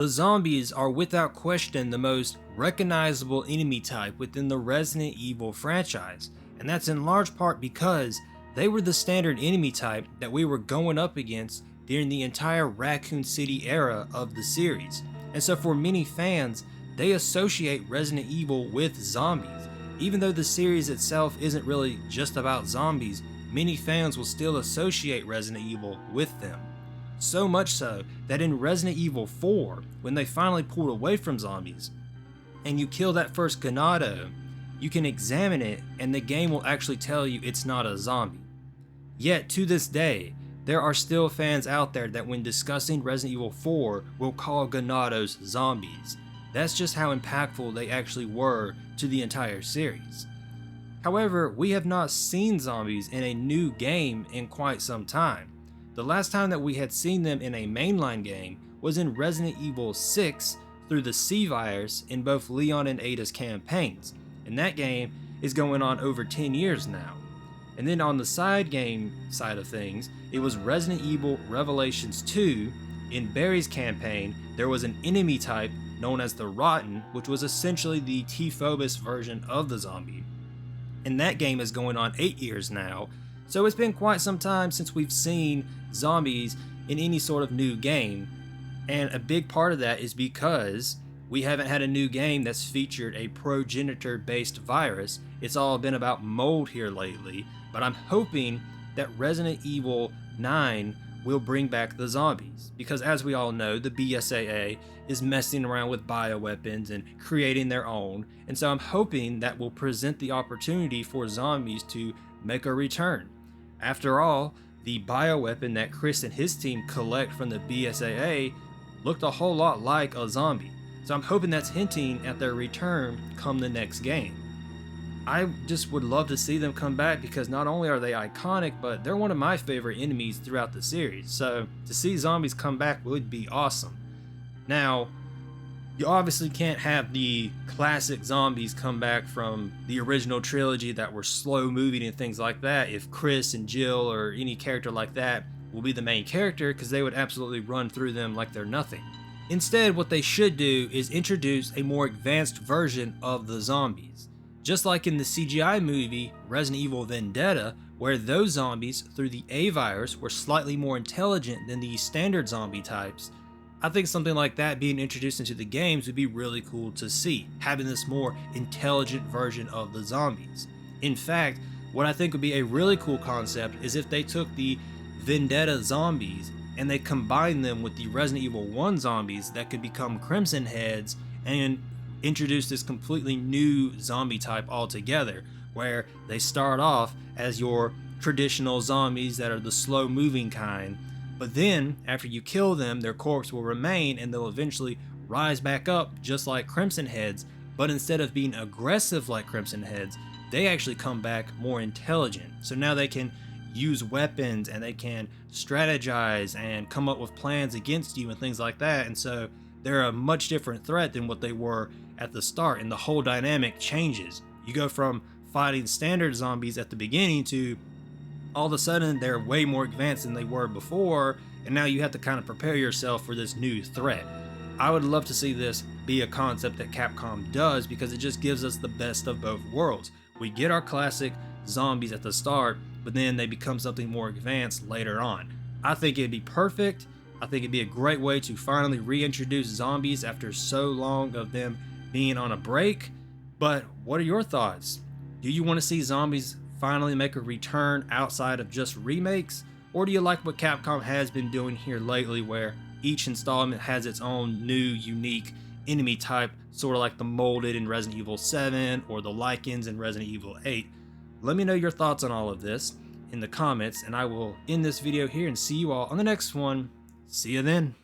The zombies are without question the most recognizable enemy type within the Resident Evil franchise, and that's in large part because they were the standard enemy type that we were going up against during the entire Raccoon City era of the series. And so for many fans, they associate Resident Evil with zombies. Even though the series itself isn't really just about zombies, many fans will still associate Resident Evil with them. So much so that in Resident Evil 4, when they finally pulled away from zombies, and you kill that first Ganado, you can examine it and the game will actually tell you it's not a zombie. Yet to this day, there are still fans out there that when discussing Resident Evil 4 will call Ganados zombies. That's just how impactful they actually were to the entire series. However, we have not seen zombies in a new game in quite some time. The last time that we had seen them in a mainline game was in Resident Evil 6 through the C-Virus in both Leon and Ada's campaigns, and that game is going on over 10 years now. And then on the side game side of things, it was Resident Evil Revelations 2. In Barry's campaign, there was an enemy type known as the Rotten, which was essentially the T-Phobos version of the zombie. And that game is going on 8 years now, so it's been quite some time since we've seen zombies in any sort of new game. And a big part of that is because we haven't had a new game that's featured a progenitor based virus. It's all been about mold here lately, but I'm hoping that Resident Evil 9 will bring back the zombies, because as we all know, the BSAA is messing around with bioweapons and creating their own, and so I'm hoping that will present the opportunity for zombies to make a return. After all, the bioweapon that Chris and his team collect from the BSAA looked a whole lot like a zombie, so I'm hoping that's hinting at their return come the next game. I just would love to see them come back because not only are they iconic, but they're one of my favorite enemies throughout the series, so to see zombies come back would be awesome. Now, you obviously can't have the classic zombies come back from the original trilogy that were slow moving and things like that if Chris and Jill or any character like that will be the main character, because they would absolutely run through them like they're nothing. Instead, what they should do is introduce a more advanced version of the zombies. Just like in the CGI movie Resident Evil Vendetta, where those zombies through the A virus were slightly more intelligent than the standard zombie types, I think something like that being introduced into the games would be really cool to see, having this more intelligent version of the zombies. In fact, what I think would be a really cool concept is if they took the Vendetta zombies and they combined them with the Resident Evil 1 zombies that could become Crimson Heads and introduce this completely new zombie type altogether, where they start off as your traditional zombies that are the slow moving kind, but then after you kill them, their corpse will remain and they'll eventually rise back up just like Crimson Heads, but instead of being aggressive like Crimson Heads, they actually come back more intelligent. So now they can use weapons and they can strategize and come up with plans against you and things like that, and so they're a much different threat than what they were at the start, and the whole dynamic changes. You go from fighting standard zombies at the beginning to all of a sudden they're way more advanced than they were before, and now you have to kind of prepare yourself for this new threat. I would love to see this be a concept that Capcom does, because it just gives us the best of both worlds. We get our classic zombies at the start, but then they become something more advanced later on. I think it'd be perfect. I think it'd be a great way to finally reintroduce zombies after so long of them being on a break. But what are your thoughts? Do you want to see zombies finally make a return outside of just remakes? Or do you like what Capcom has been doing here lately, where each installment has its own new, unique enemy type, sort of like the molded in Resident Evil 7 or the lichens in Resident Evil 8? Let me know your thoughts on all of this in the comments, and I will end this video here and see you all on the next one. See you then.